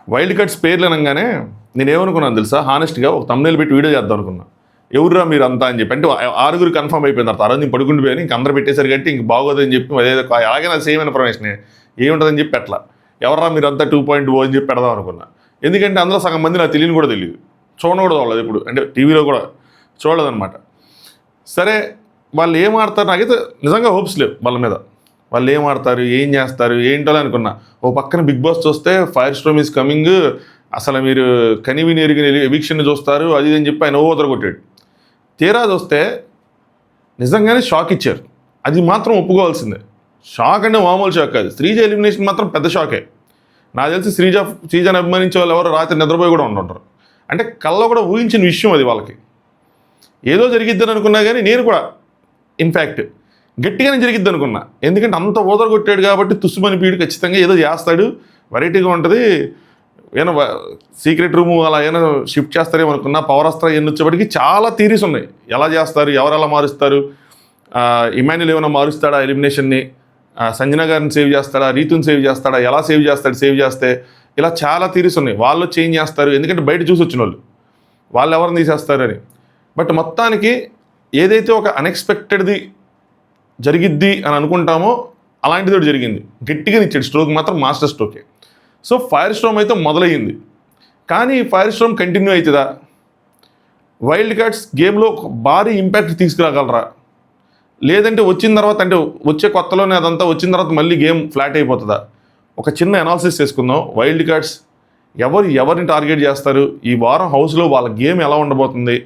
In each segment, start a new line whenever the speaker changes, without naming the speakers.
Wild cards పేర్లు అనగానే నేనేమనుకున్నాను తెలుసా, హానెస్ట్గా ఒక తమ్నేల్ పెట్టి వీడియో చేద్దాం అనుకున్నా. ఎవర్రా మీరు అంతా అని చెప్పి, అంటే 6 కన్ఫర్మ్ అయిపోయింది. ఆ రోజు నేను పడుకుంటూ పోయాను, ఇంక అందరూ పెట్టేశారు కాబట్టి ఇంక బాగోదని చెప్పి అదేదో అలాగే నా సేమ్ ఇన్ఫర్మేషన్ ఏముంటుందని చెప్పి అట్లా ఎవర్రా మీరు అంతా 2.0 అని చెప్పి పెడదాం అనుకున్నా. ఎందుకంటే అందులో సగం మంది నాకు తెలియని కూడా తెలియదు, చూడడం కూడా చూడలేదు ఇప్పుడు, అంటే టీవీలో కూడా చూడలేదన్నమాట. సరే వాళ్ళు ఏం ఆడతారు నాకైతే నిజంగా హోప్స్ లేవు వాళ్ళ మీద. వాళ్ళు ఏం ఆడతారు, ఏం చేస్తారు, ఏంటో అనుకున్నా. ఓ పక్కన బిగ్ బాస్ చూస్తే ఫైర్ స్టోమ్ ఈజ్ కమింగ్, అసలు మీరు కనివిని ఎరిగిన ఎవిక్షన్ చూస్తారు అది అని చెప్పి ఆయన ఓదర కొట్టాడు. తీరా చూస్తే నిజంగానే షాక్ ఇచ్చారు, అది మాత్రం ఒప్పుకోవాల్సిందే. షాక్ అంటే మామూలు షాక్ కాదు. శ్రీజ ఎలిమినేషన్ మాత్రం పెద్ద షాకే. నాకు తెలిసి శ్రీజని అభిమానించే వాళ్ళు ఎవరు రాత్రి నిద్రపోయి కూడా ఉంటుంటారు. అంటే కళ్ళ కూడా ఊహించిన విషయం అది. వాళ్ళకి ఏదో జరిగిద్దని అనుకున్నా కానీ నేను కూడా ఇన్ఫ్యాక్ట్ గట్టిగానే జరిగిద్ది అనుకున్నా. ఎందుకంటే అంత ఓదర కొట్టాడు కాబట్టి తుస్సుమని పీడు ఖచ్చితంగా ఏదో చేస్తాడు, వెరైటీగా ఉంటుంది. ఏమైనా సీక్రెట్ రూము అలా ఏమైనా షిఫ్ట్ చేస్తారేమో అనుకున్నా. పవర్ అస్త్ర ఎన్ని వచ్చేప్పటికి చాలా థీరీస్ ఉన్నాయి. ఎలా చేస్తారు, ఎవరు ఎలా మారుస్తారు, ఇమాన్యుల్ ఏమైనా మారుస్తాడా ఎలిమినేషన్ని, సంజన గారిని సేవ్ చేస్తాడా, రీతుని సేవ్ చేస్తాడా, ఎలా సేవ్ చేస్తాడు, సేవ్ చేస్తే ఇలా చాలా థీరీస్ ఉన్నాయి. వాళ్ళు చేంజ్ చేస్తారు, ఎందుకంటే బయట చూసి వచ్చిన వాళ్ళు ఎవరిని తీసేస్తారని. బట్ మొత్తానికి ఏదైతే ఒక అన్ఎక్స్పెక్టెడ్ది జరిగిద్ది అని అనుకుంటామో అలాంటిది ఒకటి జరిగింది. గట్టిగా ఇచ్చాడు స్ట్రోక్ మాత్రం మాస్టర్ స్ట్రోకే. సో ఫైర్ స్ట్రోమ్ అయితే మొదలయ్యింది, కానీ ఫైర్ స్ట్రోమ్ కంటిన్యూ అవుతుందా, వైల్డ్ కార్డ్స్ గేమ్లో ఒక భారీ ఇంపాక్ట్ తీసుకురాగలరా, లేదంటే వచ్చిన తర్వాత అంటే వచ్చే కొత్తలోనే అదంతా వచ్చిన తర్వాత మళ్ళీ గేమ్ ఫ్లాట్ అయిపోతుందా? ఒక చిన్న అనాలిసిస్ చేసుకుందాం. వైల్డ్ కార్డ్స్ ఎవరిని టార్గెట్ చేస్తారు, ఈ వారం హౌస్లో వాళ్ళ గేమ్ ఎలా ఉండబోతుంది,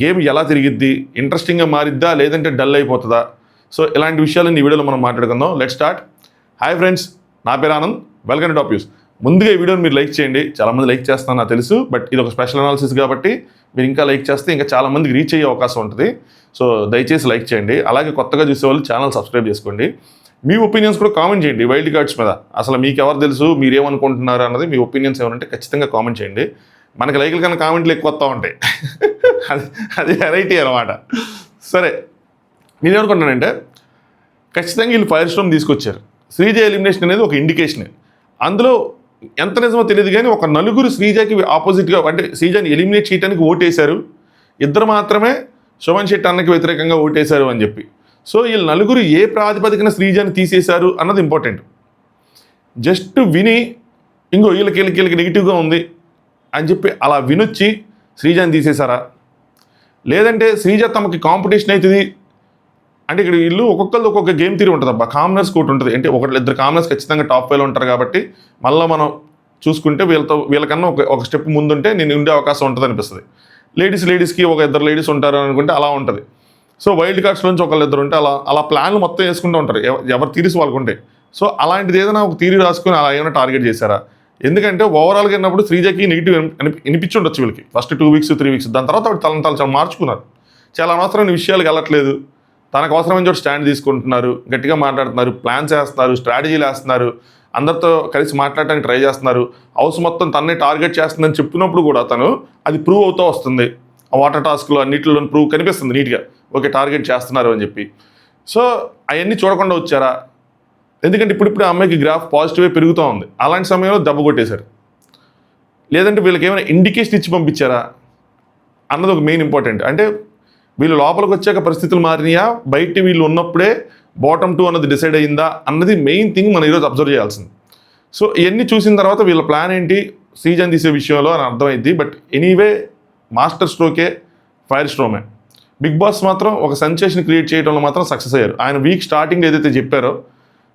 గేమ్ ఎలా తిరిగిద్ది, ఇంట్రెస్టింగ్గా మారిద్దా లేదంటే డల్ అయిపోతుందా? సో ఇలాంటి విషయాలను ఈ వీడియోలో మనం మాట్లాడుకుందాం. Let's start. హాయ్ ఫ్రెండ్స్, నా పేరు Anand, welcome to top news. ముందుగా ఈ వీడియోని మీరు లైక్ చేయండి. చాలామంది లైక్ చేస్తాను నాకు తెలుసు, బట్ ఇది ఒక స్పెషల్ అనాలిసిస్ కాబట్టి మీరు ఇంకా లైక్ చేస్తే ఇంకా చాలామందికి రీచ్ అయ్యే అవకాశం ఉంటుంది. సో దయచేసి లైక్ చేయండి. అలాగే కొత్తగా చూసేవాళ్ళు ఛానల్ సబ్స్క్రైబ్ చేసుకోండి. మీ ఒపీనియన్స్ కూడా కామెంట్ చేయండి వైల్డ్ కార్డ్స్ మీద. అసలు మీకు ఎవరు తెలుసు, మీరు ఏమనుకుంటున్నారు అన్నది మీ ఒపీనియన్స్ ఏమంటే ఖచ్చితంగా కామెంట్ చేయండి. మనకి లైక్ల కన్నా కామెంట్లు ఎక్కువ వస్తూ ఉంటాయి, అది వెరైటీ అనమాట. సరే, నేనేమనుకుంటున్నానంటే ఖచ్చితంగా వీళ్ళు ఫైర్ స్టోమ్ తీసుకొచ్చారు. శ్రీజ ఎలిమినేషన్ అనేది ఒక ఇండికేషన్. అందులో ఎంత నిజమో తెలియదు కానీ ఒక నలుగురు శ్రీజకి ఆపోజిట్గా, అంటే శ్రీజని ఎలిమినేట్ చేయడానికి ఓటేశారు. ఇద్దరు మాత్రమే శోభన్ శెట్టి అన్నకి వ్యతిరేకంగా ఓటేశారు అని చెప్పి. సో వీళ్ళు నలుగురు ఏ ప్రాతిపదికన శ్రీజని తీసేశారు అన్నది ఇంపార్టెంట్. జస్ట్ విని ఇంకో వీళ్ళకి నెగిటివ్గా ఉంది అని చెప్పి అలా వినొచ్చి శ్రీజని తీసేశారా, లేదంటే శ్రీజ తమకి కాంపిటీషన్ అవుతుంది అంటే ఇక్కడ వీళ్ళు ఒక్కొక్కరిది ఒక్కొక్క గేమ్ తీరి ఉంటుంది. అబ్బా కామనర్స్ కోటి ఉంటుంది, అంటే ఇద్దరు కామనర్స్ ఖచ్చితంగా టాప్ 5లో ఉంటారు కాబట్టి మళ్ళీ మనం చూసుకుంటే వీళ్ళకన్నా ఒక స్టెప్ ముందుంటే నేను ఉండే అవకాశం ఉంటుంది అనిపిస్తుంది. లేడీస్కి ఒక ఇద్దరు లేడీస్ ఉంటారు అనుకుంటే అలా ఉంటుంది. సో వైల్డ్ కార్డ్స్ నుంచి ఒకళ్ళిద్దరు ఉంటే అలా ప్లాన్లు మొత్తం వేసుకుంటూ ఉంటారు, ఎవరు తీరిసి వాళ్ళకు ఉంటాయి. సో అలాంటిది ఏదైనా ఒక తీరి రాసుకుని అలా ఏమైనా టార్గెట్ చేశారా? ఎందుకంటే ఓవరాల్గా వెళ్ళినప్పుడు శ్రీజకి నెగిటివ్ వినిపించుండొచ్చు వీళ్ళకి ఫస్ట్ 2 వీక్స్ 3 వీక్స్. దాని తర్వాత తల మార్చుకున్నారు. చాలా అనవసరమైన విషయాలకు వెళ్ళట్లేదు, తనకు అవసరమైన చోటు స్టాండ్ తీసుకుంటున్నారు, గట్టిగా మాట్లాడుతున్నారు, ప్లాన్స్ వేస్తున్నారు, స్ట్రాటజీలు వేస్తున్నారు, అందరితో కలిసి మాట్లాడటానికి ట్రై చేస్తున్నారు. హౌస్ మొత్తం తన్నే టార్గెట్ చేస్తుందని చెప్పినప్పుడు కూడా తను అది ప్రూవ్ అవుతూ వస్తుంది. ఆ వాటర్ టాస్క్లో అన్నింటిలో ప్రూవ్ కనిపిస్తుంది నీట్గా, ఓకే టార్గెట్ చేస్తున్నారు అని చెప్పి. సో అవన్నీ చూడకుండా వచ్చారా? ఎందుకంటే ఇప్పుడు ఆ అమ్మాయికి గ్రాఫ్ పాజిటివే పెరుగుతూ ఉంది. అలాంటి సమయంలో దెబ్బ కొట్టేశారు. లేదంటే వీళ్ళకి ఏమైనా ఇండికేషన్ ఇచ్చి పంపించారా అన్నది ఒక మెయిన్ ఇంపార్టెంట్. అంటే వీళ్ళు లోపలికి వచ్చాక పరిస్థితులు మారినాయా, బయట వీళ్ళు ఉన్నప్పుడే బాటమ్ 2 అన్నది డిసైడ్ అయ్యిందా అన్నది మెయిన్ థింగ్ మనం ఈరోజు అబ్జర్వ్ చేయాల్సింది. సో ఇవన్నీ చూసిన తర్వాత వీళ్ళ ప్లాన్ ఏంటి సీజన్ తీసే విషయంలో అని అర్థమైంది. బట్ ఎనీవే మాస్టర్ స్ట్రోకే ఫైర్ స్ట్రోమే. బిగ్ బాస్ మాత్రం ఒక సెన్సేషన్ క్రియేట్ చేయడంలో మాత్రం సక్సెస్ అయ్యారు. ఆయన వీక్ స్టార్టింగ్ ఏదైతే చెప్పారో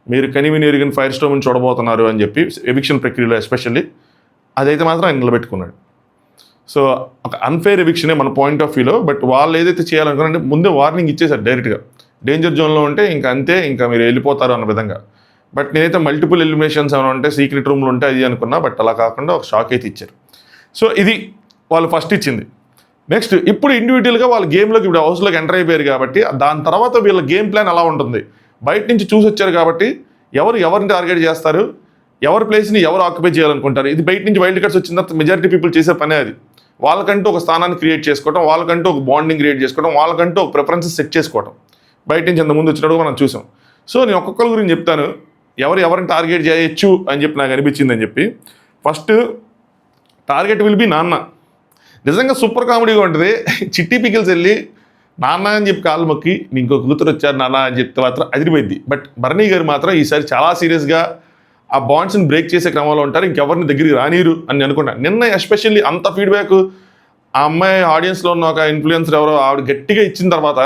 మీరు కనివిని ఎరిగిన ఫైర్ స్ట్రోమ్ని చూడబోతున్నారు అని చెప్పి ఎవిక్షన్ ప్రక్రియలో ఎస్పెషల్లీ, అదైతే మాత్రం ఆయన నిలబెట్టుకున్నాడు. సో ఒక అన్ఫెయిర్ ఎవిక్షనే మన పాయింట్ ఆఫ్ వ్యూలో. బట్ వాళ్ళు ఏదైతే చేయాలనుకున్నారంటే ముందే వార్నింగ్ ఇచ్చేసారు డైరెక్ట్గా, డేంజర్ జోన్లో ఉంటే ఇంకా అంతే, ఇంకా మీరు వెళ్ళిపోతారు అన్న విధంగా. బట్ నేనైతే మల్టిపుల్ ఎలిమినేషన్స్ ఏమైనా ఉంటే సీక్రెట్ రూమ్లు ఉంటే అది అనుకున్నా, బట్ అలా కాకుండా ఒక షాక్ అయితే ఇచ్చారు. సో ఇది వాళ్ళు ఫస్ట్ ఇచ్చింది. నెక్స్ట్ ఇప్పుడు ఇండివిజువల్గా వాళ్ళ గేమ్లోకి ఇప్పుడు హౌస్లోకి ఎంటర్ అయిపోయారు కాబట్టి దాని తర్వాత వీళ్ళ గేమ్ ప్లాన్ అలా ఉంటుంది. బయట నుంచి చూసి వచ్చారు కాబట్టి ఎవరిని టార్గెట్ చేస్తారు, ఎవరి ప్లేస్ని ఎవరు ఆక్యుపై చేయాలనుకుంటారు, ఇది బయట నుంచి వైల్డ్ కార్డ్స్ వచ్చిన తర్వాత మెజారిటీ పీపుల్ చేసే పనే అది. వాళ్ళకంటూ ఒక స్థానాన్ని క్రియేట్ చేసుకోవడం, వాళ్ళకంటూ ఒక బాండింగ్ క్రియేట్ చేసుకోవడం, వాళ్ళకంటూ ఒక ప్రిఫరెన్సెస్ సెట్ చేసుకోవడం బయట నుంచి అంత ముందు వచ్చినప్పుడు మనం చూసాం. సో నేను ఒక్కొక్కరి గురించి చెప్తాను, ఎవరిని టార్గెట్ చేయొచ్చు అని చెప్పి నాకు అనిపించిందని చెప్పి. ఫస్ట్ టార్గెట్ విల్ బి నాన్న. నిజంగా సూపర్ కామెడీగా ఉంటుంది. చిట్టి పికిల్స్ వెళ్ళి నాన్న అని చెప్పి కాలు మొక్కి ఇంకో కూతురు వచ్చారు నాన్న అని చెప్తే మాత్రం అదిరిపోయింది. బట్ భరణి గారు మాత్రం ఈసారి చాలా సీరియస్గా ఆ బాండ్స్ని బ్రేక్ చేసే క్రమంలో ఉంటారు. ఇంకెవరిని దగ్గరికి రానిరు అని అనుకుంటా. నిన్న ఎస్పెషల్లీ అంత ఫీడ్బ్యాక్ ఆ అమ్మాయి ఆడియన్స్లో ఉన్న ఒక ఇన్ఫ్లుయెన్సర్ ఎవరో ఆవిడ గట్టిగా ఇచ్చిన తర్వాత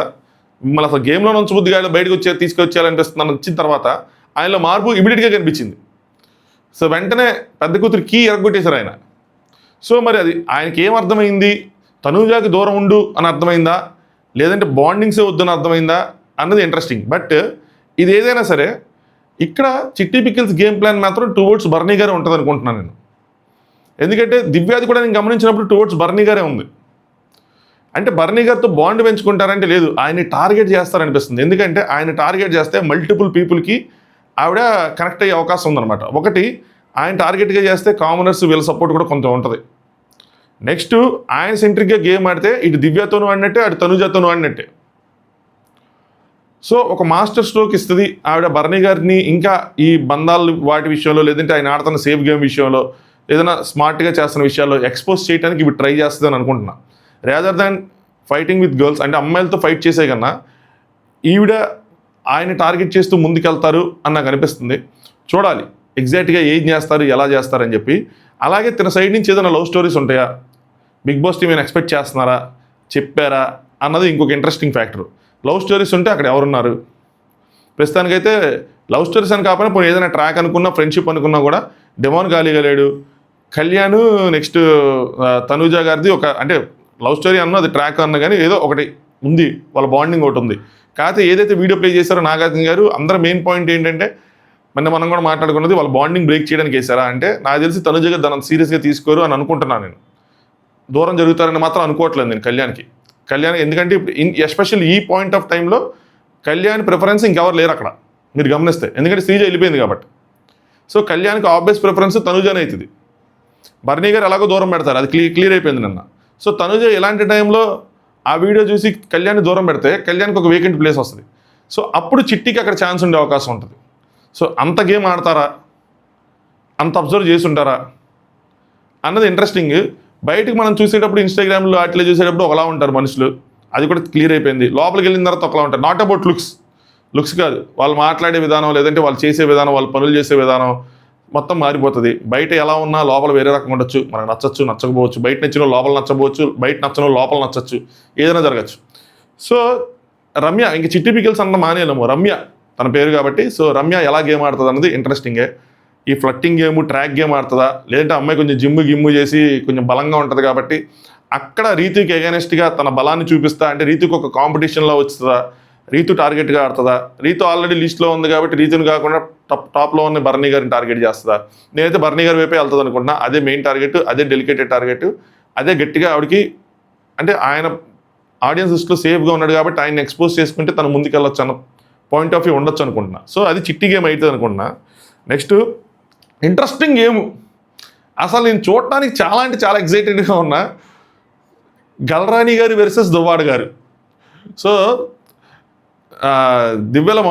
మిమ్మల్ని అసలు గేమ్లో నుంచి బుద్ధిగా బయటకు తీసుకొచ్చేయాలనిపిస్తుంది అని వచ్చిన తర్వాత ఆయనలో మార్పు ఇమీడియట్గా కనిపించింది. సో వెంటనే పెద్ద కూతురు కీ ఎరగొట్టేశారు ఆయన. సో మరి అది ఆయనకి ఏం అర్థమైంది? తనూజాకి దూరం ఉండు అని అర్థమైందా, లేదంటే బాండింగ్సే వద్దని అర్థమైందా అన్నది ఇంట్రెస్టింగ్. బట్ ఇది ఏదైనా సరే ఇక్కడ చిట్టి పికిల్స్ గేమ్ ప్లాన్ మాత్రం టువర్డ్స్ భరణి గారే ఉంటుంది అనుకుంటున్నాను నేను. ఎందుకంటే దివ్యాది కూడా నేను గమనించినప్పుడు టువర్డ్స్ భరణి గారే ఉంది. అంటే భరణి గారితో బాండ్ పెంచుకుంటారంటే లేదు, ఆయన్ని టార్గెట్ చేస్తారనిపిస్తుంది. ఎందుకంటే ఆయన టార్గెట్ చేస్తే మల్టిపుల్ పీపుల్కి ఆవిడ కనెక్ట్ అయ్యే అవకాశం ఉందన్నమాట. ఒకటి, ఆయన టార్గెట్గా చేస్తే కామనర్స్ వీళ్ళ సపోర్ట్ కూడా కొంత ఉంటుంది. నెక్స్ట్, ఆయన సెంట్రిక్గా గేమ్ ఆడితే ఇటు దివ్యతోనూ ఆడినట్టే అటు తనుజతోనూ ఆడినట్టే. సో ఒక మాస్టర్ స్ట్రోక్ ఇస్తుంది ఆవిడ భరణి గారిని. ఇంకా ఈ బంధాలు వాటి విషయంలో, లేదంటే ఆయన ఆడుతున్న సేఫ్ గేమ్ విషయంలో, ఏదైనా స్మార్ట్గా చేస్తున్న విషయాల్లో ఎక్స్పోజ్ చేయడానికి ఇవి ట్రై చేస్తుంది అని అనుకుంటున్నా. Rather than fighting with girls, అంటే అమ్మాయిలతో ఫైట్ చేసే కన్నా ఈవిడ ఆయన టార్గెట్ చేస్తూ ముందుకెళ్తారు అని నాకు అనిపిస్తుంది. చూడాలి ఎగ్జాక్ట్గా ఏం చేస్తారు, ఎలా చేస్తారని చెప్పి. అలాగే తన సైడ్ నుంచి ఏదైనా లవ్ స్టోరీస్ ఉంటాయా, బిగ్ బాస్ టీమ్ ఎక్స్పెక్ట్ చేస్తున్నారా, చెప్పారా అన్నది ఇంకొక ఇంట్రెస్టింగ్ ఫ్యాక్టర్. లవ్ స్టోరీస్ ఉంటే అక్కడ ఎవరున్నారు? ప్రస్తుతానికైతే లవ్ స్టోరీస్ అని కాకపోయినా పోనీ ఏదైనా ట్రాక్ అనుకున్నా, ఫ్రెండ్షిప్ అనుకున్నా కూడా డెమాన్ ఖాళీగా లేడు. కళ్యాణ్ నెక్స్ట్ తనూజా గారిది ఒక, అంటే లవ్ స్టోరీ అన్న అది ట్రాక్ అన్న కానీ ఏదో ఒకటి ఉంది, వాళ్ళ బాండింగ్ ఒకటి ఉంది. కాకపోతే ఏదైతే వీడియో ప్లే చేశారో నాగార్జున గారు, అందరూ మెయిన్ పాయింట్ ఏంటంటే మనం కూడా మాట్లాడుకున్నది వాళ్ళ బాండింగ్ బ్రేక్ చేయడానికి వేసారా అంటే, నాకు తెలిసి తనుజ గారు దాన్ని సీరియస్గా తీసుకోరు అని అనుకుంటున్నాను నేను. దూరం జరుగుతారని మాత్రం అనుకోవట్లేదు నేను కళ్యాణ్ ఎందుకంటే ఎస్పెషల్లీ ఈ పాయింట్ ఆఫ్ టైంలో కళ్యాణ్ ప్రిఫరెన్స్ ఇంకెవరు లేరు అక్కడ మీరు గమనిస్తే, ఎందుకంటే శ్రీజ వెళ్ళిపోయింది కాబట్టి. సో కళ్యాణ్కి ఆబ్వియస్ ప్రిఫరెన్స్ తనుజనే అవుతుంది. భరణి గారు ఎలాగో దూరం పెడతారు, అది క్లియర్ అయిపోయింది నిన్న. సో తనుజ ఇలాంటి టైంలో ఆ వీడియో చూసి కళ్యాణ్ దూరం పెడితే కళ్యాణ్కి ఒక వేకెంట్ ప్లేస్ వస్తుంది. సో అప్పుడు చిట్టికి అక్కడ ఛాన్స్ ఉండే అవకాశం ఉంటుంది. సో అంత గేమ్ ఆడతారా, అంత అబ్జర్వ్ చేసి ఉంటారా అన్నది ఇంట్రెస్టింగ్. బయటకు మనం చూసేటప్పుడు ఇన్స్టాగ్రామ్లో అట్లా చూసేటప్పుడు ఒకలా ఉంటారు మనుషులు, అది కూడా క్లియర్ అయిపోయింది. లోపలికి వెళ్ళిన తర్వాత ఒకలా ఉంటారు. నాట్ అబౌట్ లుక్స్ కాదు, వాళ్ళు మాట్లాడే విధానం, లేదంటే వాళ్ళు చేసే విధానం, వాళ్ళు పనులు చేసే విధానం మొత్తం మారిపోతుంది. బయట ఎలా ఉన్నా లోపల వేరే రకంగా ఉండొచ్చు, మనకు నచ్చచ్చు నచ్చకపోవచ్చు, బయట నచ్చిన లోపల నచ్చకపోవచ్చు, బయట నచ్చని లోపల నచ్చచ్చు, ఏదైనా జరగచ్చు. సో రమ్య ఇంక చిట్టి పికిల్స్ అన్న మానేయలేము, రమ్య తన పేరు కాబట్టి. సో రమ్య ఎలా గేమ్ ఆడుతుంది అన్నది ఇంట్రెస్టింగే. ఈ ఫ్లట్టింగ్ గేమ్, ట్రాక్ గేమ్ ఆడుతుందా, లేదంటే అమ్మాయి కొంచెం గిమ్ము చేసి కొంచెం బలంగా ఉంటుంది కాబట్టి అక్కడ రీతుకి ఎగనెస్ట్గా తన బలాన్ని చూపిస్తా, అంటే రీతుకి ఒక కాంపిటీషన్లో వస్తుందా, రీతు టార్గెట్గా ఆడుతుందా, రీతు ఆల్రెడీ లిస్ట్లో ఉంది కాబట్టి రీతుని కాకుండా టాప్లో ఉన్న భరణి గారిని టార్గెట్ చేస్తుందా. నేనైతే భరణి గారి వైపే వెళ్తుంది అనుకుంటున్నా. అదే మెయిన్ టార్గెట్, అదే డెలికేటెడ్ టార్గెట్, అదే గట్టిగా ఆవిడకి, అంటే ఆయన ఆడియన్స్ లిస్ట్లో సేఫ్గా ఉన్నాడు కాబట్టి ఆయన ఎక్స్పోజ్ చేసుకుంటే తను ముందుకెళ్ళొచ్చు అన్న పాయింట్ ఆఫ్ వ్యూ ఉండొచ్చు అనుకుంటున్నా. సో అది చిట్టి గేమ్ అవుతుంది అనుకుంటున్నా. నెక్స్ట్ ఇంట్రెస్టింగ్ గేమ్, అసలు నేను చూడటానికి చాలా అంటే చాలా ఎక్సైటెడ్గా ఉన్నా, గల్రాణి గారు వర్సెస్ దువ్వాడ గారు. సో దివ్యల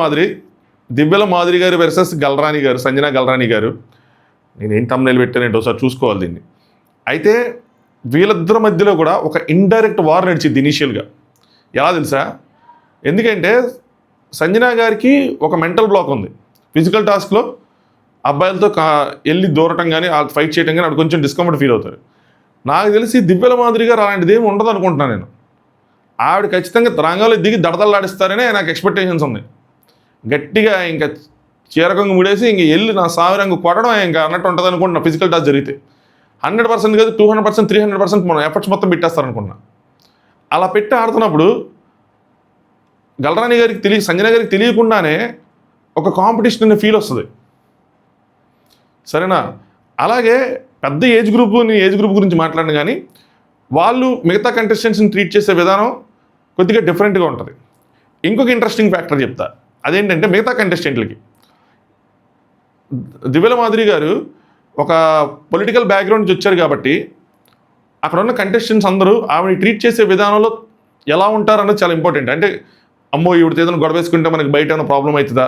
మాధురి గారు వర్సెస్ గల్రాణి గారు, సంజనా గల్రాణి గారు. నేనేం తమ్నైల్ పెట్టానంటే ఒకసారి చూసుకోవాలి దీన్ని. అయితే వీళ్ళిద్దరి మధ్యలో కూడా ఒక ఇండైరెక్ట్ వార్ నడిచింది ఇనీషియల్గా. ఎలా తెలుసా? ఎందుకంటే సంజనా గారికి ఒక మెంటల్ బ్లాక్ ఉంది. ఫిజికల్ టాస్క్లో అబ్బాయిలతో వెళ్ళి దూరటం కానీ ఫైట్ చేయడం కానీ ఆవిడ కొంచెం డిస్కంఫర్ట్ ఫీల్ అవుతారు. నాకు తెలిసి దివ్యల మాధురి గారు అలాంటిది ఏమి ఉండదు అనుకుంటున్నాను నేను. ఆవిడ ఖచ్చితంగా రంగంలో దిగి దడదల్లాడిస్తారనే నాకు ఎక్స్పెక్టేషన్స్ ఉన్నాయి. గట్టిగా ఇంకా చీరకంగా ముడేసి ఇంక వెళ్ళి నా సావిరంగు కొట్టడం ఇంకా అన్నట్టు ఉంటుంది అనుకుంటున్నా. ఫిజికల్ టాస్క్ జరిగితే 100% కాదు, 200%, 300% మనం ఎఫర్ట్స్ మొత్తం పెట్టేస్తారనుకుంటున్నా. అలా పెట్టి ఆడుతున్నప్పుడు గల్రాణి గారికి సంజన గారికి తెలియకుండానే ఒక కాంపిటీషన్ అనే ఫీల్ వస్తుంది. సరేనా? అలాగే పెద్ద ఏజ్ గ్రూప్ గురించి మాట్లాడిన కానీ వాళ్ళు మిగతా కంటెస్టెంట్స్ని ట్రీట్ చేసే విధానం కొద్దిగా డిఫరెంట్గా ఉంటుంది. ఇంకొక ఇంట్రెస్టింగ్ ఫ్యాక్టర్ చెప్తా, అదేంటంటే మిగతా కంటెస్టెంట్లకి దివ్యల మాధురి గారు ఒక పొలిటికల్ బ్యాక్గ్రౌండ్ నుంచి వచ్చారు కాబట్టి అక్కడ ఉన్న కంటెస్టెంట్స్ అందరూ ఆవిడని ట్రీట్ చేసే విధానంలో ఎలా ఉంటారన్నది చాలా ఇంపార్టెంట్. అంటే అమ్మో ఈవిడితో ఏదైనా గొడవ వేసుకుంటే మనకి బయట ఏమైనా ప్రాబ్లం అవుతుందా,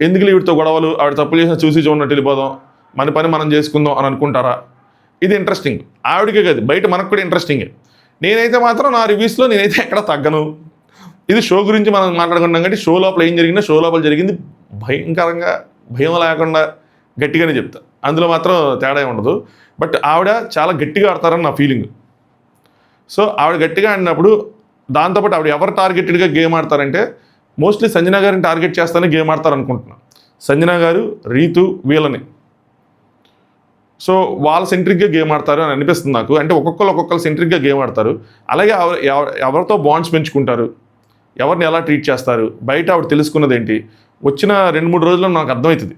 ఎందుకు ఈవిడితో గొడవలు, ఆవిడ తప్పులు చేసిన చూసి చూడనట్టు వెళ్ళిపోదాం, మన పని మనం చేసుకుందాం అని అనుకుంటారా, ఇది ఇంట్రెస్టింగ్. ఆవిడకే కాదు, బయట మనకు కూడా ఇంట్రెస్టింగే. నేనైతే మాత్రం నా రివ్యూస్లో నేనైతే ఎక్కడ తగ్గను. ఇది షో గురించి మనం మాట్లాడుకున్నాం కాబట్టి షో లోపల ఏం జరిగిందో షో లోపల జరిగింది భయంకరంగా, భయం లేకుండా గట్టిగానే చెప్తా. అందులో మాత్రం తేడా ఉండదు. బట్ ఆవిడ చాలా గట్టిగా ఆడతారని నా ఫీలింగ్. సో ఆవిడ గట్టిగా ఆడినప్పుడు దాంతోపాటు ఆవిడ ఎవరు టార్గెటెడ్గా గేమ్ ఆడతారంటే మోస్ట్లీ సంజన గారిని టార్గెట్ చేస్తానే గేమ్ ఆడతారు అనుకుంటున్నాను. సంజన గారు, రీతు, వీళ్ళని. సో వాళ్ళ సెంట్రిక్గా గేమ్ ఆడతారు అని అనిపిస్తుంది నాకు. అంటే ఒక్కొక్కరు సెంట్రిక్గా గేమ్ ఆడతారు. అలాగే ఎవరితో బాండ్స్ పెంచుకుంటారు, ఎవరిని ఎలా ట్రీట్ చేస్తారు, బయట ఆవిడ తెలుసుకున్నది ఏంటి, వచ్చిన 2-3 రోజుల్లో నాకు అర్థమవుతుంది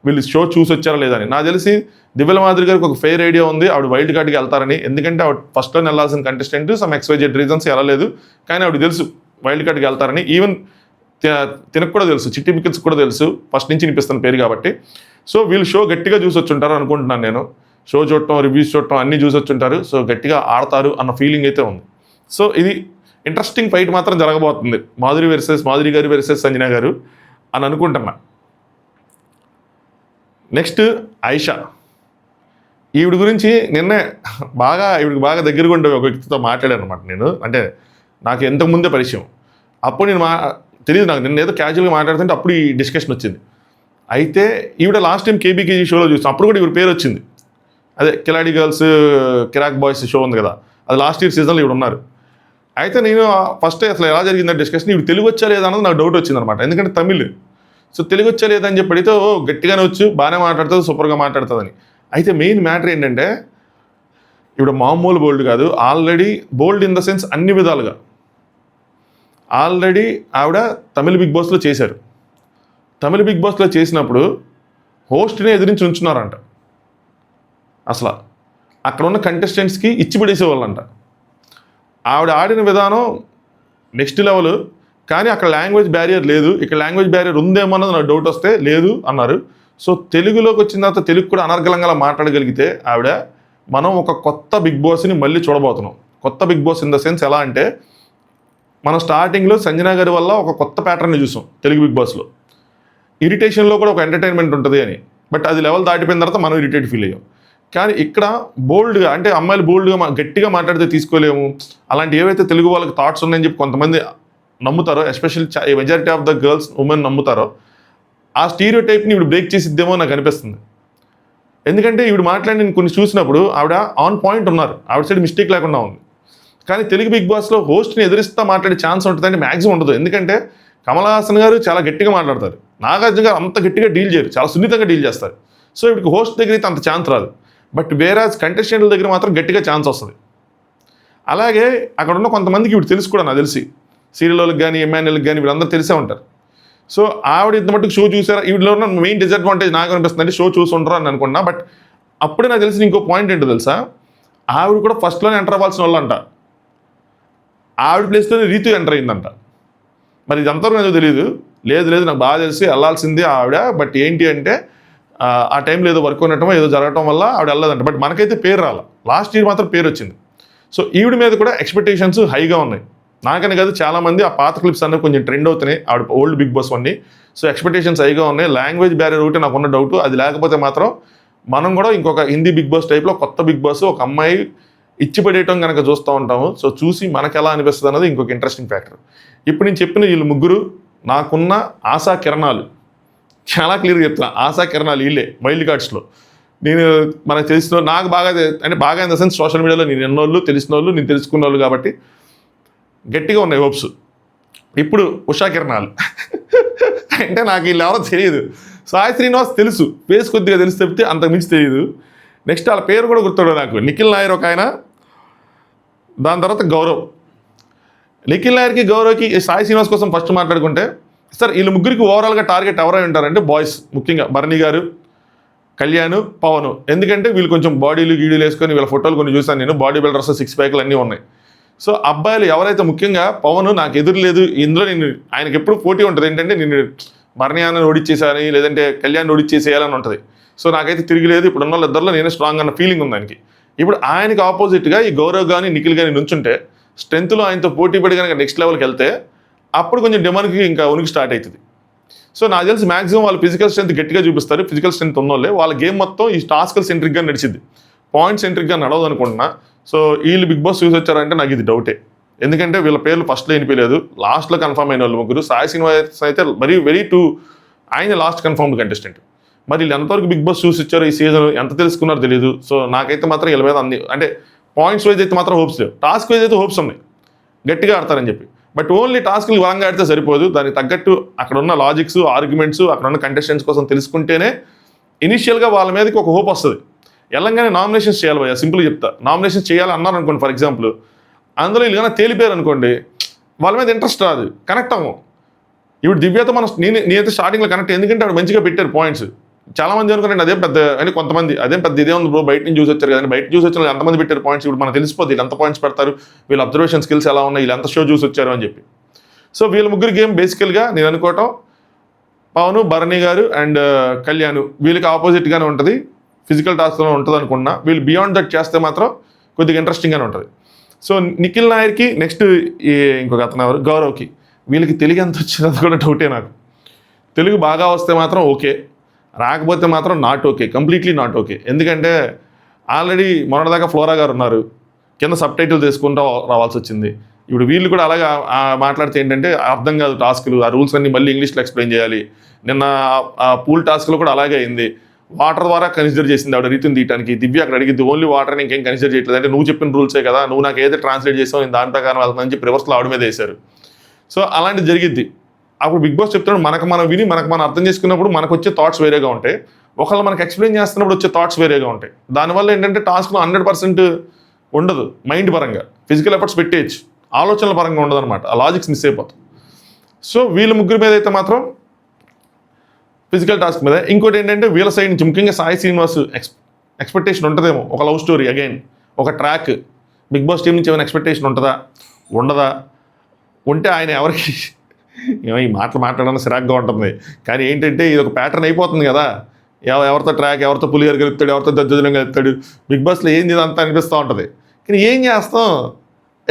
వీళ్ళు షో చూసి వచ్చారా లేదని. నాకు తెలిసి దివ్యల మాదిరి గారికి ఒక ఫెయిర్ ఐడియా ఉంది ఆవిడ వైల్డ్ కార్డ్కి వెళ్తారని. ఎందుకంటే ఆవిడ ఫస్ట్లో వెళ్ళాల్సిన కంటెస్టెంట్ సమ్ XYZ రీజన్స్ వెళ్ళలేదు, కానీ ఆవిడ తెలుసు వైల్డ్ కార్డ్కి వెళ్తారని. ఈవెన్ తినకు కూడా తెలుసు, చిట్టి బికిల్స్ కూడా తెలుసు, ఫస్ట్ నుంచి వినిపిస్తున్న పేరు కాబట్టి. సో వీళ్ళు షో గట్టిగా చూసి వచ్చుంటారు అనుకుంటున్నాను నేను. షో చూడటం, రివ్యూస్ చూడటం అన్నీ చూసి వచ్చుంటారు. సో గట్టిగా ఆడతారు అన్న ఫీలింగ్ అయితే ఉంది. సో ఇది ఇంట్రెస్టింగ్ ఫైట్ మాత్రం జరగబోతుంది, మాధురి గారు వర్సెస్ సంజన గారు అని అనుకుంటున్నా. నెక్స్ట్ ఆయిషా. ఈవిడ గురించి నిన్నే ఈవిడికి బాగా దగ్గరగా ఉండే ఒక వ్యక్తితో మాట్లాడాను అనమాట నేను. అంటే నాకు ఎంతకుముందే పరిచయం. అప్పుడు నేను తెలియదు, నాకు నిన్న ఏదో క్యాజువల్గా మాట్లాడుతుంటే అప్పుడు ఈ డిస్కషన్ వచ్చింది. అయితే ఈవిడ లాస్ట్ టైం KBKG షోలో చూస్తాం, అప్పుడు కూడా ఈవిడ పేరు వచ్చింది. అదే కిలాడి గర్ల్స్ కిరాక్ బాయ్స్ షో ఉంది కదా, అది లాస్ట్ ఇయర్ సీజన్లో ఈవిడ ఉన్నారు. అయితే నేను ఫస్ట్ అసలు ఎలా జరిగిందంటే డిస్కషన్, ఈవిడ తెలుగు వచ్చా లేదా అన్నది నాకు డౌట్ వచ్చింది అనమాట. ఎందుకంటే తమిళ్. సో తెలుగు వచ్చా లేదా అని చెప్పి అడిగితే గట్టిగానే వచ్చు, బాగానే మాట్లాడుతుంది, సూపర్గా మాట్లాడుతుందని. అయితే మెయిన్ మ్యాటర్ ఏంటంటే ఈవిడ మామూలు బోల్డ్ కాదు, already bold in the sense అన్ని విధాలుగా. ఆల్రెడీ ఆవిడ తమిళ బిగ్ బాస్లో చేశారు. తమిళ బిగ్ బాస్లో చేసినప్పుడు హోస్ట్ని ఎదిరించి ఉంచున్నారంట. అసలు అక్కడ ఉన్న కంటెస్టెంట్స్కి ఇచ్చి పడేసేవాళ్ళంట. ఆవిడ ఆడిన విధానం నెక్స్ట్ లెవెల్. కానీ అక్కడ లాంగ్వేజ్ బ్యారియర్ లేదు, ఇక్కడ లాంగ్వేజ్ బ్యారియర్ ఉందేమో అన్నది నాకు డౌట్ వస్తే లేదు అన్నారు. సో తెలుగులోకి వచ్చిన తర్వాత తెలుగు కూడా అనర్గళంగా మాట్లాడగలిగితే ఆవిడ, మనం ఒక కొత్త బిగ్ బాస్ని మళ్ళీ చూడబోతున్నాం. కొత్త Bigg Boss in the sense ఎలా అంటే, మనం స్టార్టింగ్లో సంజన గారి వల్ల ఒక కొత్త ప్యాటర్న్ని చూసాం తెలుగు బిగ్ బాస్లో. ఇరిటేషన్లో కూడా ఒక ఎంటర్టైన్మెంట్ ఉంటుంది అని. బట్ అది లెవెల్ దాటిపోయిన తర్వాత మనం ఇరిటేట్ ఫీల్ అయ్యాం. కానీ ఇక్కడ బోల్డ్గా, అంటే అమ్మాయిలు బోల్డ్గా గట్టిగా మాట్లాడితే తీసుకోలేము, అలాంటి ఏవైతే తెలుగు వాళ్ళకి థాట్స్ ఉన్నాయని చెప్పి కొంతమంది నమ్ముతారో, especially majority of the girls women నమ్ముతారో, ఆ స్టీరియో టైప్ని ఇప్పుడు బ్రేక్ చేసిద్దేమో నాకు అనిపిస్తుంది. ఎందుకంటే ఈవిడ మాట్లాడి నేను కొన్ని చూసినప్పుడు ఆవిడ ఆన్ పాయింట్ ఉన్నారు, ఆవిడ సైడ్ మిస్టేక్ లేకుండా ఉంది. కానీ తెలుగు బిగ్ బాస్లో హోస్ట్ని ఎదిరిస్తా మాట్లాడే ఛాన్స్ ఉంటుందంటే మ్యాక్సిమం ఉండదు. ఎందుకంటే కమల్ హాసన్ గారు చాలా గట్టిగా మాట్లాడతారు, నాగార్జున గారు అంత గట్టిగా డీల్ చేయరు, చాలా సున్నితంగా డీల్ చేస్తారు. సో ఇప్పటికి హోస్ట్ దగ్గర అయితే అంత ఛాన్స్ రాదు. బట్ వేరాజ్ కంటెస్టెంట్ల దగ్గర మాత్రం గట్టిగా ఛాన్స్ వస్తుంది. అలాగే అక్కడ ఉన్న కొంతమందికి ఇప్పుడు తెలుసు కూడా, నాకు తెలిసి సీరియల్ వాళ్ళకి కానీ MNLకి కానీ వీళ్ళందరూ తెలిసే ఉంటారు. సో ఆవిడ ఇంత మట్టుకు షో చూసారా, వీటిలో ఉన్న మెయిన్ డిసడ్వాంటేజ్ నాకు అనిపిస్తుంది అంటే షో చూసుంటారు అని అనుకున్నా. బట్ అప్పుడే నాకు తెలిసిన ఇంకో పాయింట్ ఏంటో తెలుసా, ఆవిడ కూడా ఫస్ట్లోనే ఎంటర్ అవ్వాల్సిన వాళ్ళంట. ఆవిడ ప్లేస్లోనే రీతు ఎంటర్ అయిందంట. మరి ఇది అంతవరకు నాకు తెలియదు. లేదు నాకు బాగా తెలిసి వెళ్ళాల్సింది ఆవిడ. బట్ ఏంటి అంటే ఆ టైంలో ఏదో వర్క్ ఉండటం ఏదో జరగటం వల్ల ఆవిడ వెళ్ళదంట. బట్ మనకైతే పేరు రాల, లాస్ట్ ఇయర్ మాత్రం పేరు వచ్చింది. సో ఈవిడ మీద కూడా ఎక్స్పెక్టేషన్స్ హైగా ఉన్నాయి. నాకని కాదు, చాలామంది ఆ పాత క్లిప్స్ అన్నీ కొంచెం ట్రెండ్ అవుతున్నాయి ఆవిడ ఓల్డ్ బిగ్ బాస్ అన్నీ. సో ఎక్స్పెక్టేషన్స్ హైగా ఉన్నాయి. లాంగ్వేజ్ బ్యారియర్ ఒకటి నాకున్న డౌట్, అది లేకపోతే మాత్రం మనం కూడా ఇంకొక హిందీ బిగ్ బాస్ టైప్లో కొత్త బిగ్ బాస్ ఒక అమ్మాయి ఇచ్చి పడేయటం కనుక చూస్తూ ఉంటాము. సో చూసి మనకు ఎలా అనిపిస్తుంది అన్నది ఇంకొక ఇంట్రెస్టింగ్ ఫ్యాక్టర్. ఇప్పుడు నేను చెప్పిన వీళ్ళు ముగ్గురు నాకున్న ఆశా కిరణాలు, చాలా క్లియర్గా చెప్తున్నా, ఆశా కిరణాలు వీళ్ళే వైల్డ్ కార్డ్స్లో. నేను మనకు తెలిసిన నాకు బాగా ఇన్ ద సెన్స్ సోషల్ మీడియాలో నేను ఎన్నోళ్ళు తెలిసిన వాళ్ళు, నేను తెలుసుకున్న వాళ్ళు కాబట్టి గట్టిగా ఉన్నాయి హోప్స్. ఇప్పుడు ఉషా కిరణాలు అంటే నాకు వీళ్ళు ఎవరో తెలియదు. సాయి శ్రీనివాస్ తెలుసు, ఫేస్ కొద్దిగా తెలిసి చెప్తే అంతకు మించి తెలియదు. నెక్స్ట్ వాళ్ళ పేరు కూడా గుర్తుడు నాకు, నిఖిల్ నాయర్ ఒక ఆయన, దాని తర్వాత గౌరవ్. నిఖిల్ నాయర్కి గౌరవ్కి సాయి శ్రీనివాస్ కోసం ఫస్ట్ మాట్లాడుకుంటే, సార్ వీళ్ళు ముగ్గురికి ఓవరాల్గా టార్గెట్ ఎవరై ఉంటారంటే బాయ్స్, ముఖ్యంగా భరణి గారు, కళ్యాణ్, పవన్. ఎందుకంటే వీళ్ళు కొంచెం బాడీలు గీడీలు వేసుకొని వీళ్ళ ఫోటోలు కొన్ని చూసాను నేను, బాడీ బిల్డర్స్ 6 ప్యాక్లు అన్నీ ఉన్నాయి. సో అబ్బాయిలు ఎవరైతే ముఖ్యంగా పవన్ నాకు ఎదురు లేదు ఇందులో, నేను ఆయనకి ఎప్పుడు పోటీ ఉంటుంది ఏంటంటే నేను భరణి అన్నని ఓడిచ్చేసాని లేదంటే కళ్యాణ్ ఓడిచ్చేసేయాలని ఉంటుంది. సో నాకైతే తిరిగిలేదు, ఇప్పుడు ఉన్న వాళ్ళు ఇద్దరిలో నేనే స్ట్రాంగ్ అన్న ఫీలింగ్ ఉంది ఆయనకి. ఇప్పుడు ఆయనకి ఆపోజిట్గా ఈ గౌరవ్ కానీ నిఖిల్ కానీ నుంచుంటే స్ట్రెంత్లో ఆయనతో పోటీ పడి కనుక నెక్స్ట్ లెవెల్కి వెళ్తే అప్పుడు కొంచెం డిమాండ్కి ఇంకా ఉనికి స్టార్ట్ అవుతుంది. సో నాకు తెలిసి మ్యాక్సిమం వాళ్ళు ఫిజికల్ స్ట్రెంత్ గట్టిగా చూపిస్తారు, ఫిజికల్ స్ట్రెంత్ ఉన్నోళ్ళే. వాళ్ళ గేమ్ మొత్తం ఈ టాస్కల్ సెంట్రిక్గా నడిచింది. పాయింట్ సెంట్రిక్గా నడవదు అనుకుంటున్నా. సో వీళ్ళు బిగ్ బాస్ చూసి వచ్చారంటే నాకు ఇది డౌటే. ఎందుకంటే వీళ్ళ పేర్లు ఫస్ట్లో వినిపించలేదు, లాస్ట్లో కన్ఫర్మ్ అయిన వాళ్ళు ముగ్గురు. సాయి శ్రీనివాస్ అయితే వెరీ ఆయన లాస్ట్ కన్ఫర్మ్డ్ కంటెస్టెంట్. మరి వీళ్ళు ఎంతవరకు బిగ్ బాస్ చూసి వచ్చారో ఈ సీజన్ ఎంత తెలుసుకున్నారో తెలియదు. సో నాకైతే మాత్రం వీళ్ళ మీద అంటే పాయింట్స్ వైజ్ అయితే మాత్రం హోప్స్ లేవు, టాస్క్ వైజ్ అయితే హోప్స్ ఉన్నాయి గట్టిగా ఆడతారని చెప్పి. బట్ ఓన్లీ టాస్క్లు బలంగా ఆడితే సరిపోదు, దానికి తగ్గట్టు అక్కడ ఉన్న లాజిక్స్, ఆర్గ్యుమెంట్స్, అక్కడ ఉన్న కంటెస్టెంట్స్ కోసం తెలుసుకుంటేనే ఇనిషియల్గా వాళ్ళ మీదకి ఒక హోప్ వస్తుంది. వెళ్ళంగానే నామినేషన్స్ చేయాలి భయ్యా, సింపుల్గా చెప్తా. నామినేషన్స్ చేయాలి అన్నారు అనుకోండి ఫర్ ఎగ్జాంపుల్, అందులో వీళ్ళు కానీ తేలిపోయారు అనుకోండి, వాళ్ళ మీద ఇంట్రెస్ట్ రాదు, కనెక్ట్ అవ్వం. ఇప్పుడు దివ్యతో మనం నేనైతే స్టార్టింగ్లో కనెక్ట్, ఎందుకంటే ఆవిడ మంచిగా పెట్టారు పాయింట్స్. చాలా మంది అనుకుంటే అదేం పెద్ద అని, కొంతమంది అదేం పెద్ద ఇదే ఉంది బ్రో, బయట నుంచి చూసి వచ్చారు కదండి, బయట చూసి వచ్చిన ఎంతమంది పెట్టారు పాయింట్స్, ఇప్పుడు మనకు తెలిసిపోతుంది వీళ్ళు ఎంత పాయింట్స్ పెడతారు, వీళ్ళ అబ్జర్వేషన్ స్కిల్స్ ఎలా ఉన్నాయి, వీళ్ళు ఎంత షో చూసి వచ్చారు అని చెప్పి. సో వీళ్ళ ముగ్గురు గేమ్ బేసికల్గా నేను అనుకోవటం పవన్, భరణి గారు అండ్ కళ్యాణ్ వీళ్ళకి ఆపోజిట్గానే ఉంటుంది, ఫిజికల్ టాస్క్లో ఉంటుంది అనుకున్నా. వీళ్ళు బియాండ్ దట్ చేస్తే మాత్రం కొద్దిగా ఇంట్రెస్టింగ్గానే ఉంటుంది. సో నిఖిల్ నాయర్కి నెక్స్ట్ ఇంకొక అతను ఎవరు గౌరవ్కి, వీళ్ళకి తెలుగు ఎంత వచ్చినది కూడా డౌటే నాకు. తెలుగు బాగా వస్తే మాత్రం ఓకే, రాకపోతే మాత్రం not okay, completely not okay. ఎందుకంటే ఆల్రెడీ మొన్నటిదాకా ఫ్లోరా గారు ఉన్నారు, కింద సబ్ టైటిల్ తీసుకుంటూ రావాల్సి వచ్చింది. ఇప్పుడు వీళ్ళు కూడా అలాగే మాట్లాడితే ఏంటంటే అర్థం కాదు టాస్కులు, ఆ రూల్స్ అన్ని మళ్ళీ ఇంగ్లీష్లో ఎక్స్ప్లెయిన్ చేయాలి. నిన్న ఆ పూల్ టాస్క్లో కూడా అలాగే అయింది, వాటర్ ద్వారా కన్సిడర్ చేసింది ఆవిడ రీతిని తీయడానికి. దివ్య అక్కడ అడిగింది ఓన్లీ వాటర్, ఇంకేం కన్సిడర్ చేయట్లేదు అంటే, నువ్వు చెప్పిన రూల్సే కదా, నువ్వు నాకు ఏదైతే ట్రాన్స్లేట్ చేసావు నేను దాని ప్రకారం వెళ్తానని చెప్పి రివర్స్లో ఆవిడ మీద వేశారు. సో అలాంటిది జరిగిద్ది. అప్పుడు బిగ్ బాస్ చెప్తున్నాడు, మనకు మనం విని మనకు మనం అర్థం చేసుకున్నప్పుడు మనకు వచ్చే థాట్స్ వేరేగా ఉంటాయి, ఒకళ్ళు మనకు ఎక్స్ప్లెయిన్ చేస్తున్నప్పుడు వచ్చే థాట్స్ వేరేగా ఉంటాయి. దానివల్ల ఏంటంటే టాస్క్లో 100% ఉండదు, మైండ్ పరంగా ఫిజికల్ ఎఫర్ట్స్ పెట్టేయచ్చు, ఆలోచనల పరంగా ఉండదు అనమాట, ఆ లాజిక్స్ మిస్ అయిపోతాం. సో వీళ్ళ ముగ్గురు మీద అయితే మాత్రం ఫిజికల్ టాస్క్ మీద. ఇంకోటి ఏంటంటే వీళ్ళ సైడ్ నుంచి ముఖ్యంగా సాయి శ్రీనివాస్ ఎక్స్పెక్టేషన్ ఉంటుందేమో, ఒక లవ్ స్టోరీ అగైన్, ఒక ట్రాక్. బిగ్ బాస్ టీం నుంచి ఏమైనా ఎక్స్పెక్టేషన్ ఉంటుందా, ఉండదా? ఉంటే ఆయన ఎవరికి ఏమో ఈ మాటలు మాట్లాడడానికి సిరాగ్గా ఉంటుంది, కానీ ఏంటంటే ఇది ఒక ప్యాటర్న్ అయిపోతుంది కదా, ఎవరితో ట్రాక్, ఎవరితో పులిహోర కలుపుతాడు, ఎవరితో దద్దోజనం కలుపుతాడు, బిగ్ బాస్లో ఏంది ఇదంతా అనిపిస్తూ ఉంటుంది. కానీ ఏం చేస్తాం,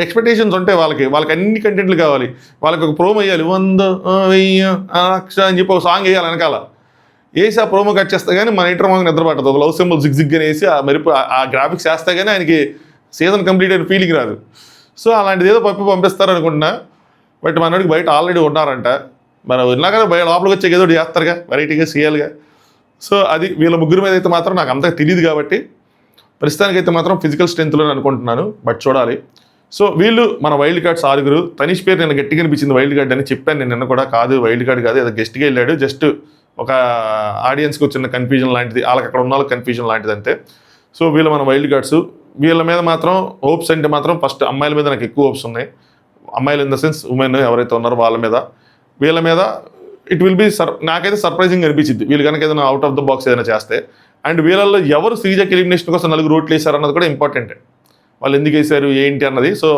ఎక్స్పెక్టేషన్స్ ఉంటాయి వాళ్ళకి అన్ని కంటెంట్లు కావాలి, వాళ్ళకి ఒక ప్రోమో వేయాలి, 100 1000 1,00,000 అని చెప్పి ఒక సాంగ్ వేయాలి వెనకాల, వేసి ఆ ప్రోమో కట్ చేస్తే కానీ మన ఇంటర్ మాకు నిద్ర పట్టదు. ఒక లవ్ సింబల్ జిగ్ అని వేసి ఆ మెరుపు ఆ గ్రాఫిక్స్ వేస్తే కానీ ఆయనకి సీజన్ కంప్లీట్ అయిన ఫీలింగ్ రాదు. సో అలాంటిది ఏదో పంపిస్తారు అనుకుంటున్నా. బట్ మనోడికి బయట ఆల్రెడీ ఉన్నారంట, మరి ఉన్నాకనే బయట లోపలికి వచ్చే ఏదో చేస్తారుగా, వెరైటీగా సీయాలిగా. సో అది వీళ్ళ ముగ్గురు మీద అయితే మాత్రం నాకు అంతగా తెలియదు కాబట్టి ప్రస్తుతానికైతే మాత్రం ఫిజికల్ స్ట్రెంత్లో అనుకుంటున్నాను, బట్ చూడాలి. సో వీళ్ళు మన వైల్డ్ కార్డ్స్ 6. తనీష్ పేరు నేను గట్టిగా అనిపించింది వైల్డ్ కార్డ్ అని చెప్పాను నేను నిన్న కూడా, కాదు వైల్డ్ కార్డ్ కాదు, ఏదో గెస్ట్గా వెళ్ళాడు, జస్ట్ ఒక ఆడియన్స్కి వచ్చిన కన్ఫ్యూజన్ లాంటిది, వాళ్ళకి అక్కడ ఉన్న వాళ్ళకి కన్ఫ్యూజన్ లాంటిది అంతే. సో వీళ్ళు మన వైల్డ్ కార్డ్స్. వీళ్ళ మీద మాత్రం హోప్స్ అంటే మాత్రం ఫస్ట్ అమ్మాయిల మీద నాకు ఎక్కువ హోప్స్ ఉన్నాయి, అమ్మాయిలు ఇన్ ద సెన్స్ ఉమెన్ ఎవరైతే ఉన్నారో వాళ్ళ మీద. వీళ్ళ మీద ఇట్ విల్ బి నాకైతే సర్ప్రైజింగ్ అనిపించింది వీళ్ళు కనుక ఏదైనా అవుట్ ఆఫ్ ద బాక్స్ ఏదైనా చేస్తే. అండ్ వీళ్ళల్లో ఎవరు శ్రీజకి ఎలిమినేషన్ కోసం 4 ఓట్లు వేశారు అన్నది కూడా ఇంపార్టెంటే, వాళ్ళు ఎందుకు వేశారు ఏంటి అన్నది. సో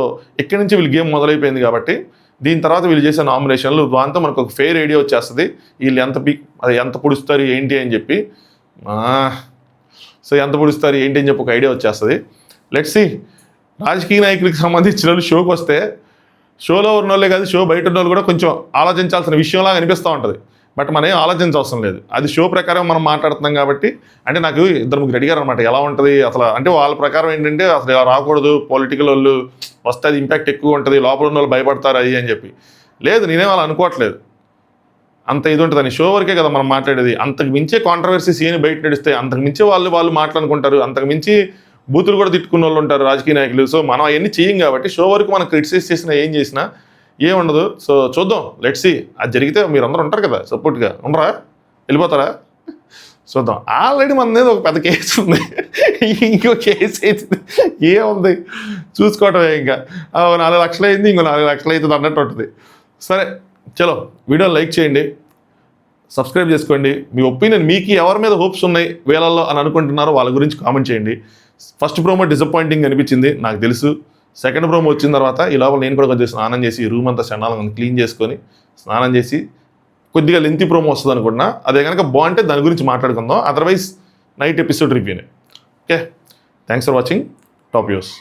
ఇక్కడి నుంచి వీళ్ళు గేమ్ మొదలైపోయింది కాబట్టి దీని తర్వాత వీళ్ళు చేసే నామినేషన్లు దాంతో మనకు ఒక ఫెయిర్ ఐడియా వచ్చేస్తుంది, వీళ్ళు ఎంత పొడుస్తారు ఏంటి అని చెప్పి. సో ఎంత పొడుస్తారు ఏంటి అని చెప్పి ఒక ఐడియా వచ్చేస్తుంది. Let's see. రాజకీయ నాయకులకు సంబంధించిన వాళ్ళు షోకి వస్తే షోలో ఉన్న వాళ్ళే కాదు, షో బయట ఉన్న వాళ్ళు కూడా కొంచెం ఆలోచించాల్సిన విషయంలాగా అనిపిస్తూ ఉంటుంది. బట్ మనం ఏం ఆలోచించవసరం లేదు, అది షో ప్రకారం మనం మాట్లాడుతున్నాం కాబట్టి. అంటే నాకు 2-3 అడిగారు అనమాట ఎలా ఉంటుంది అసలు, అంటే వాళ్ళ ప్రకారం ఏంటంటే అసలు ఇలా రాకూడదు, పొలిటికల్ వాళ్ళు వస్తే అది ఇంపాక్ట్ ఎక్కువ ఉంటుంది, లోపల ఉన్న వాళ్ళు భయపడతారు అది అని చెప్పి. లేదు, నేనేం అలా అనుకోవట్లేదు, అంత ఇది ఉంటుందని. షో వరకే కదా మనం మాట్లాడేది, అంతకు మించే కాంట్రవర్సీస్ ఏమి బయట నడిస్తే అంతకు మించే వాళ్ళు మాట్లాడుకుంటారు, అంతకు మించి బూతులు కూడా తిట్టుకున్న వాళ్ళు ఉంటారు రాజకీయ నాయకులు. సో మనం అవన్నీ చేయం కాబట్టి షో వరకు మనం క్రిటిసైజ్ చేసినా ఏం చేసినా ఏముండదు. సో చూద్దాం, లెట్స్ సీ. అది జరిగితే మీరు అందరూ ఉంటారు కదా సపోర్ట్గా, ఉండరా, వెళ్ళిపోతారా, చూద్దాం. ఆల్రెడీ మన మీద ఒక పెద్ద కేసు ఉంది, ఇంకో కేసు అవుతుంది, ఏముంది చూసుకోవటమే. ఇంకా 4 లక్షలు అయింది, ఇంకో 4 లక్షలు అవుతుంది అన్నట్టు ఉంటుంది. సరే చలో, వీడియోని లైక్ చేయండి, సబ్స్క్రైబ్ చేసుకోండి. మీ ఒపీనియన్, మీకు ఎవరి మీద హోప్స్ ఉన్నాయి వీళ్ళల్లో అని అనుకుంటున్నారో వాళ్ళ గురించి కామెంట్ చేయండి. ఫస్ట్ ప్రోమో డిసప్పాయింటింగ్ అనిపించింది నాకు తెలుసు, సెకండ్ ప్రోమో వచ్చిన తర్వాత ఈ లోపల నేను కూడా కొద్దిగా స్నానం చేసి రూమ్ అంతా చండాలంగా క్లీన్ చేసుకొని స్నానం చేసి కొద్దిగా లెంతీ ప్రోమో వస్తుంది అనుకుంటున్నా. అదే కనుక బాగుంటే దాని గురించి మాట్లాడుకుందాం, అదర్వైజ్ నైట్ ఎపిసోడ్ రివ్యూనే. Okay, thanks for watching top news.